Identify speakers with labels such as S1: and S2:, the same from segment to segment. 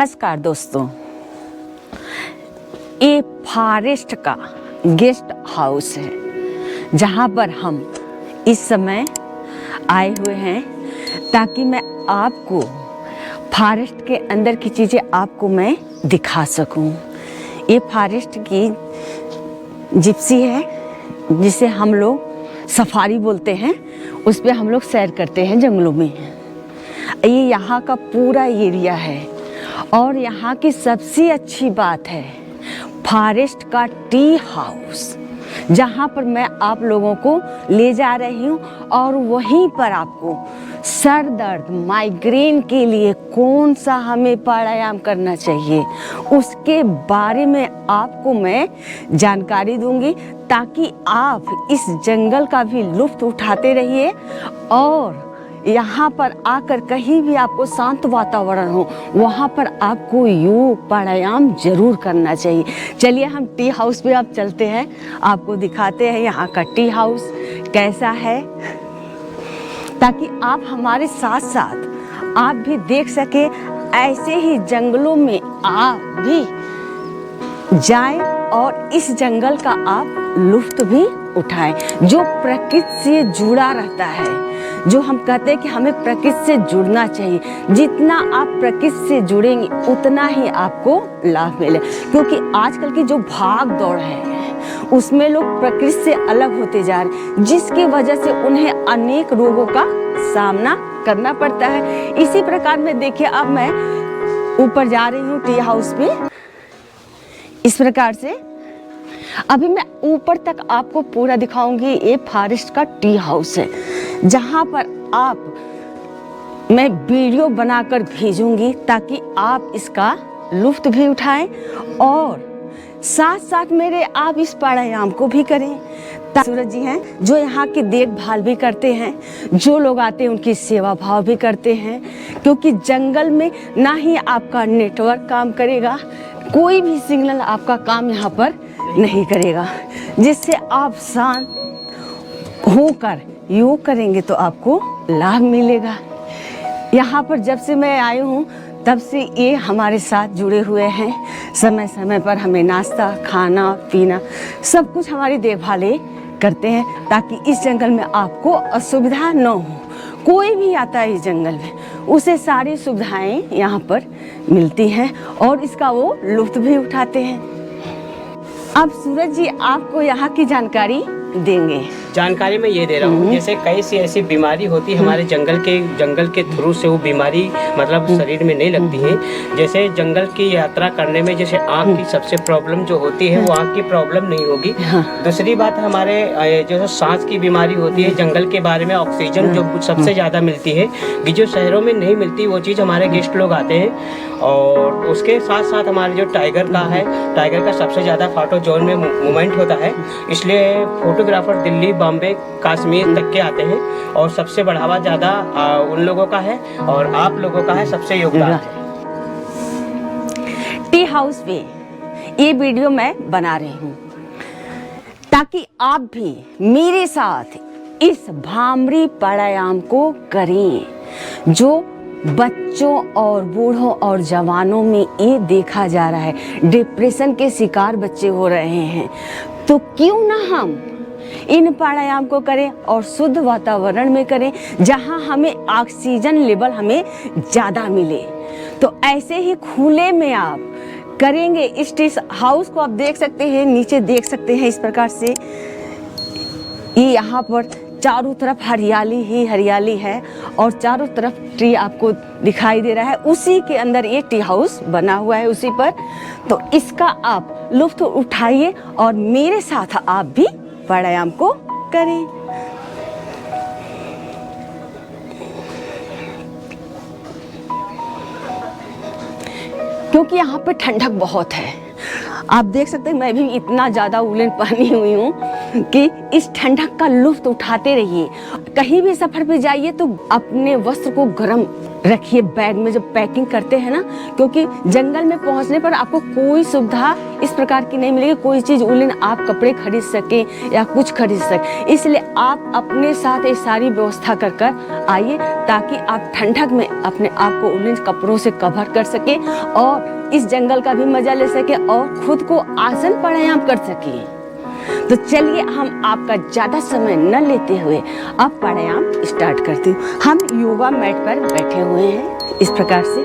S1: नमस्कार दोस्तों, ये फॉरेस्ट का गेस्ट हाउस है जहाँ पर हम इस समय आए हुए हैं ताकि मैं आपको फॉरेस्ट के अंदर की चीज़ें आपको मैं दिखा सकूं। ये फॉरेस्ट की जिप्सी है जिसे हम लोग सफारी बोलते हैं, उस पे हम लोग सैर करते हैं जंगलों में। ये यहाँ का पूरा एरिया है और यहाँ की सबसे अच्छी बात है फॉरेस्ट का टी हाउस, जहाँ पर मैं आप लोगों को ले जा रही हूँ और वहीं पर आपको सर दर्द माइग्रेन के लिए कौन सा हमें प्राणायाम करना चाहिए उसके बारे में आपको मैं जानकारी दूंगी, ताकि आप इस जंगल का भी लुत्फ उठाते रहिए और यहाँ पर आकर कहीं भी आपको शांत वातावरण हो वहाँ पर आपको योग प्राणायाम जरूर करना चाहिए। चलिए हम टी हाउस पे आप चलते हैं, आपको दिखाते हैं यहाँ का टी हाउस कैसा है, ताकि आप हमारे साथ साथ आप भी देख सके। ऐसे ही जंगलों में आप भी जाएं और इस जंगल का आप लुत्फ भी उठाएं जो प्रकृति से जुड़ा रहता है। जो हम कहते हैं कि हमें प्रकृति से जुड़ना चाहिए, जितना आप प्रकृति से जुड़ेंगे उतना ही आपको लाभ मिले, क्योंकि आजकल की जो भाग दौड़ है उसमें लोग प्रकृति से अलग होते जा रहे हैं, जिसकी वजह से उन्हें अनेक रोगों का सामना करना पड़ता है। इसी प्रकार में देखिए, अब मैं ऊपर जा रही हूँ टी हाउस पे। इस प्रकार से अभी मैं ऊपर तक आपको पूरा दिखाऊंगी। ये फॉरेस्ट का टी हाउस है जहाँ पर आप मैं वीडियो बनाकर भेजूंगी ताकि आप इसका लुत्फ भी उठाएं और साथ साथ मेरे आप इस प्राणायाम को भी करें। सूरज जी हैं जो यहाँ की देखभाल भी करते हैं, जो लोग आते हैं उनकी सेवा भाव भी करते हैं, क्योंकि जंगल में ना ही आपका नेटवर्क काम करेगा, कोई भी सिग्नल आपका काम यहाँ पर नहीं करेगा, जिससे आप शांत होकर योग करेंगे तो आपको लाभ मिलेगा। यहाँ पर जब से मैं आई हूँ तब से ये हमारे साथ जुड़े हुए हैं, समय समय पर हमें नाश्ता खाना पीना सब कुछ हमारी देखभाल करते हैं, ताकि इस जंगल में आपको असुविधा न हो। कोई भी आता है इस जंगल में उसे सारी सुविधाएं यहाँ पर मिलती हैं और इसका वो लुत्फ भी उठाते हैं। अब सूरज जी आपको यहाँ की जानकारी देंगे।
S2: जानकारी मैं ये दे रहा हूँ, जैसे कई सी ऐसी बीमारी होती है हमारे जंगल के थ्रू से वो बीमारी मतलब शरीर में नहीं लगती है। जैसे जंगल की यात्रा करने में जैसे आँख की सबसे प्रॉब्लम जो होती है वो आँख की प्रॉब्लम नहीं होगी। दूसरी बात हमारे जो सांस की बीमारी होती है, जंगल के बारे में ऑक्सीजन जो सबसे ज़्यादा मिलती है कि जो शहरों में नहीं मिलती, वो चीज़ हमारे गेस्ट लोग आते हैं। और उसके साथ साथ हमारे जो टाइगर का है, टाइगर का सबसे ज़्यादा फोटो जोन में मूवमेंट होता है, इसलिए फोटोग्राफर दिल्ली बॉम्बे कश्मीर तक के आते हैं और सबसे बढ़ावा ज़्यादा उन लोगों का है और आप लोगों का है, सबसे योगदान है।
S1: टी हाउस पे ये वीडियो मैं बना रही हूँ ताकि आप भी मेरे साथ इस भामरी प्राणायाम को करें, जो बच्चों और बूढ़ों और जवानों में ये देखा जा रहा है डिप्रेशन के शिकार बच्चे हो रहे हैं। तो क्यों ना हम इन प्राणायाम को करें और शुद्ध वातावरण में करें जहां हमें ऑक्सीजन लेवल हमें ज़्यादा मिले। तो ऐसे ही खुले में आप करेंगे। इस टी हाउस को आप देख सकते हैं, नीचे देख सकते हैं इस प्रकार से ये यहाँ पर चारों तरफ हरियाली ही हरियाली है और चारों तरफ ट्री आपको दिखाई दे रहा है। उसी के अंदर ये टी हाउस बना हुआ है उसी पर। तो इसका आप लुत्फ उठाइए और मेरे साथ आप भी प्राणायाम को करें। क्योंकि यहाँ पे ठंडक बहुत है, आप देख सकते हैं मैं भी इतना ज़्यादा वूलन पहनी हुई हूँ कि इस ठंडक का लुत्फ उठाते रहिए। कहीं भी सफ़र पे जाइए तो अपने वस्त्र को गर्म रखिए बैग में जब पैकिंग करते हैं ना, क्योंकि जंगल में पहुंचने पर आपको कोई सुविधा इस प्रकार की नहीं मिलेगी, कोई चीज उलन आप कपड़े खरीद सके या कुछ खरीद सके। इसलिए आप अपने साथ ये सारी व्यवस्था कर कर आइए, ताकि आप ठंडक में अपने आप को उलन कपड़ों से कवर कर सके और इस जंगल का भी मजा ले सके और खुद को आसन प्राणायाम कर सके। तो चलिए हम आपका ज्यादा समय न लेते हुए अब प्राणायाम स्टार्ट करती हूँ। हम योगा मैट पर बैठे हुए हैं इस प्रकार से।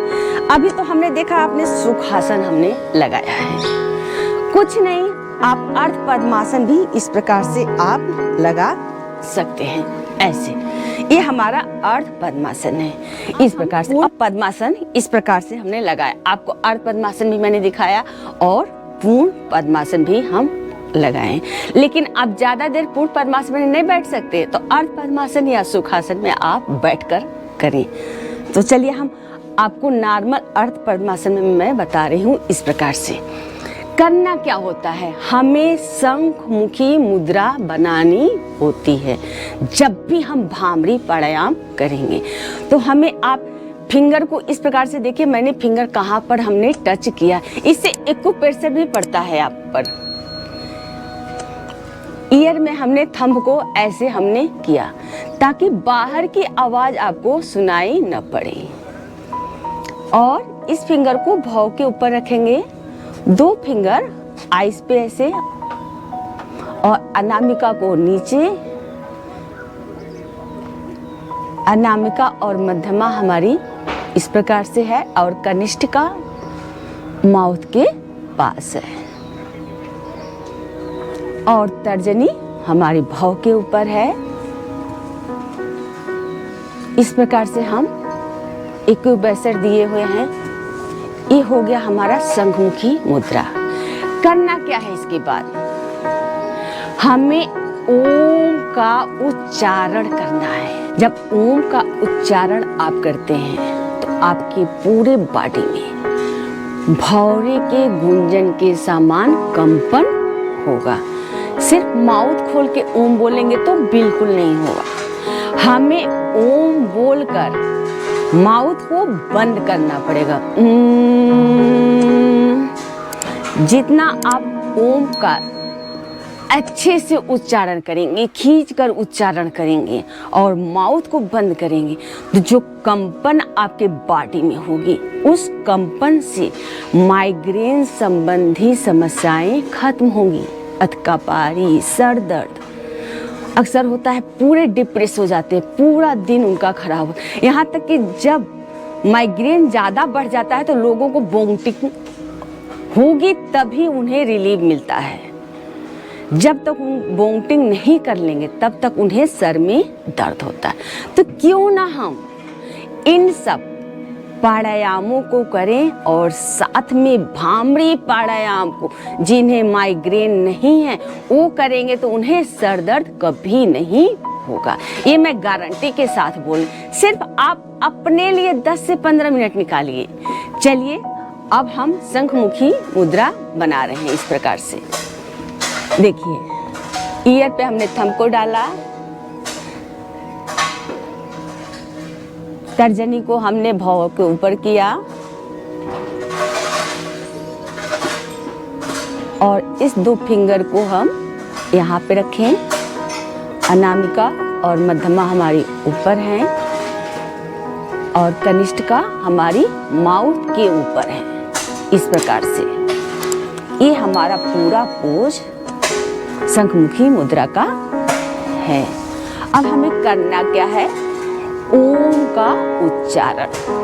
S1: अभी तो हमने देखा आपने सुखासन हमने लगाया है, कुछ नहीं, आप अर्ध पद्मासन भी इस प्रकार से आप लगा सकते हैं। ऐसे ये हमारा अर्ध पद्मासन है इस प्रकार से। अब पद्मासन इस प्रकार से हमने लगाया, आपको अर्ध पद्मासन भी मैंने दिखाया और पूर्ण पद्मासन भी हम लगाएं। लेकिन आप ज्यादा देर पूर्ण पद्मासन में नहीं बैठ सकते, तो अर्ध पद्मासन या सुखासन में आप बैठकर करें। तो चलिए हम आपको नॉर्मल अर्ध पद्मासन में मैं बता रही हूँ इस प्रकार से। करना क्या होता है, हमें शंखमुखी मुद्रा बनानी होती है। जब भी हम भ्रामरी प्राणायाम करेंगे तो हमें आप फिंगर को इस प्रकार से देखिए, मैंने फिंगर कहाँ पर हमने टच किया, इससे एक्यूप्रेशर भी पड़ता है आप पर। ईयर में हमने थंब को ऐसे हमने किया ताकि बाहर की आवाज आपको सुनाई न पड़े। और इस फिंगर को भौं के ऊपर रखेंगे, 2 फिंगर आइस पे ऐसे, और अनामिका को नीचे, अनामिका और मध्यमा हमारी इस प्रकार से है, और कनिष्ठिका माउथ के पास है, और तर्जनी हमारी भौं के ऊपर है। इस प्रकार से हम एक्यूप्रेशर दिए हुए हैं। ये हो गया हमारा शंखमुखी मुद्रा। करना क्या है इसके बाद, हमें ओम का उच्चारण करना है। जब ओम का उच्चारण आप करते हैं तो आपकी पूरे बॉडी में भौरे के गुंजन के समान कंपन होगा। सिर्फ माउथ खोल के ओम बोलेंगे तो बिल्कुल नहीं होगा, हमें ओम बोलकर माउथ को बंद करना पड़ेगा। जितना आप ओम का अच्छे से उच्चारण करेंगे, खींच कर उच्चारण करेंगे और माउथ को बंद करेंगे, तो जो कंपन आपके बॉडी में होगी, उस कंपन से माइग्रेन संबंधी समस्याएं खत्म होंगी। अतकापारी, सर दर्द अक्सर होता है, पूरे डिप्रेस हो जाते हैं, पूरा दिन उनका खराब हो, यहाँ तक कि जब माइग्रेन ज़्यादा बढ़ जाता है तो लोगों को वोमिटिंग होगी, तभी उन्हें रिलीफ मिलता है। जब तक वोमिटिंग नहीं कर लेंगे तब तक उन्हें सर में दर्द होता है। तो क्यों ना हम इन सब प्राणायामों को करें और साथ में भ्रामरी प्राणायाम को, जिन्हें माइग्रेन नहीं है वो करेंगे तो उन्हें सर दर्द कभी नहीं होगा। ये मैं गारंटी के साथ बोल, सिर्फ आप अपने लिए 10 से 15 मिनट निकालिए। चलिए अब हम शंखमुखी मुद्रा बना रहे हैं इस प्रकार से। देखिए, ईयर पे हमने थंब को डाला, तर्जनी को हमने भौं के ऊपर किया, और इस 2 फिंगर को हम यहाँ पे रखें, अनामिका और मध्यमा हमारी ऊपर हैं और कनिष्ठिका हमारी माउथ के ऊपर है। इस प्रकार से ये हमारा पूरा पोज शंखमुखी मुद्रा का है। अब हमें करना क्या है, ओम का उच्चारण।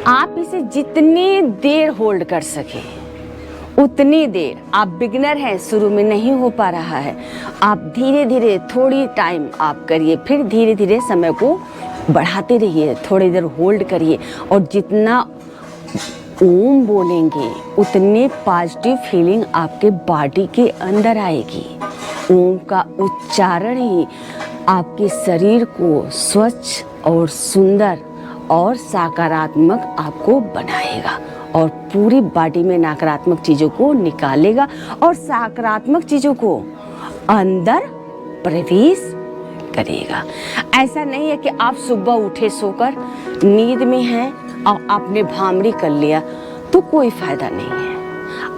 S1: आप इसे जितनी देर होल्ड कर सके उतनी देर आप बिगिनर हैं, शुरू में नहीं हो पा रहा है, आप धीरे धीरे थोड़ी टाइम आप करिए, फिर धीरे धीरे समय को बढ़ाते रहिए, थोड़ी देर होल्ड करिए और जितना ओम बोलेंगे उतनी पॉजिटिव फीलिंग आपके बॉडी के अंदर आएगी। ओम का उच्चारण ही आपके शरीर को स्वच्छ और सुंदर और सकारात्मक आपको बनाएगा और पूरी बॉडी में नकारात्मक चीज़ों को निकालेगा और सकारात्मक चीज़ों को अंदर प्रवेश करेगा। ऐसा नहीं है कि आप सुबह उठे सोकर नींद में हैं और आपने भामरी कर लिया तो कोई फायदा नहीं है।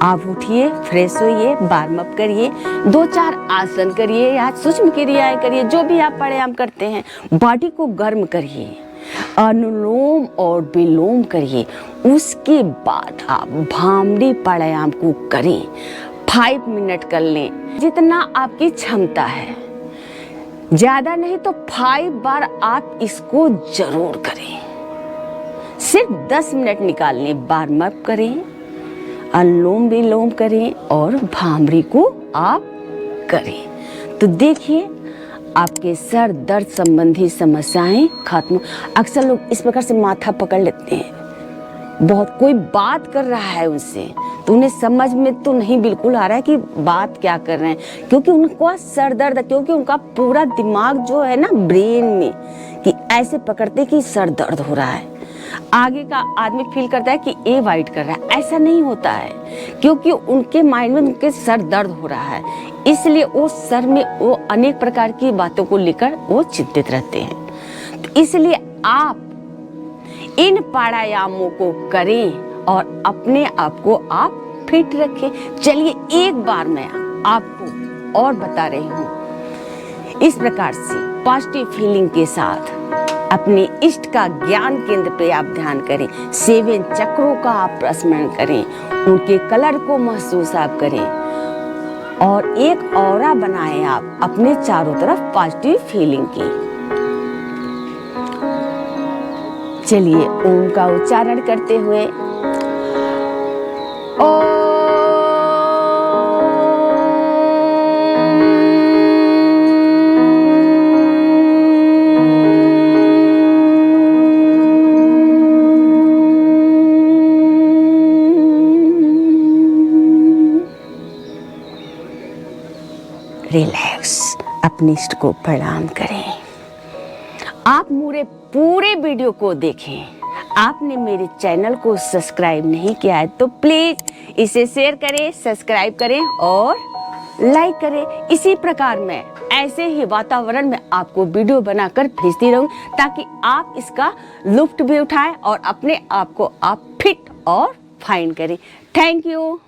S1: आप उठिए, फ्रेश होइए, वार्म अप करिए, 2-4 आसन करिए या सूक्ष्म क्रियाएं करिए, जो भी आप प्राणायाम करते हैं, बॉडी को गर्म करिए, अनुलोम और विलोम करिए। उसके बाद आप भामरी प्राणायाम को करें, 5 मिनट कर लें, जितना आपकी क्षमता है, ज़्यादा नहीं तो 5 बार आप इसको जरूर करें। सिर्फ 10 मिनट निकाल लें, वार्म अप करें, अनुलोम विलोम करें और भामरी को आप करें तो देखिए आपके सर दर्द संबंधी समस्याएं खत्म। अक्सर लोग इस प्रकार से माथा पकड़ लेते हैं, बहुत कोई बात कर रहा है उनसे तो उन्हें समझ में तो नहीं बिल्कुल आ रहा है कि बात क्या कर रहे हैं, क्योंकि उनको सर दर्द, क्योंकि उनका पूरा दिमाग जो है ना ब्रेन में कि ऐसे पकड़ते कि सर दर्द हो रहा है। आगे का आदमी फील करता है कि ए वाइट कर रहा है, ऐसा नहीं होता है क्योंकि उनके माइंड में उनके सर दर्द हो रहा है, इसलिए वो सर में वो अनेक प्रकार की बातों को लेकर वो चिंतित रहते हैं। तो इसलिए आप इन प्राणायामों को करें और अपने आप को आप फिट रखें। चलिए एक बार मैं आपको और बता रही हूँ, इस प्रकार से पॉजिटिव फीलिंग के साथ अपने इष्ट का ज्ञान केंद्र पे आप ध्यान करें, 7 चक्रों का आप स्मरण करें, उनके कलर को महसूस आप करें और एक ऑरा बनाएं आप अपने चारों तरफ पॉजिटिव फीलिंग की। चलिए ओम का उच्चारण करते हुए रिलैक्स अपने इष्ट को प्रणाम करें। आप मेरे पूरे वीडियो को देखें। आपने मेरे चैनल को सब्सक्राइब नहीं किया है तो प्लीज इसे शेयर करें, सब्सक्राइब करें और लाइक करें। इसी प्रकार मैं ऐसे ही वातावरण में आपको वीडियो बनाकर भेजती रहूं ताकि आप इसका लुत्फ भी उठाएं और अपने आप को आप फिट और फाइन करें। Thank you.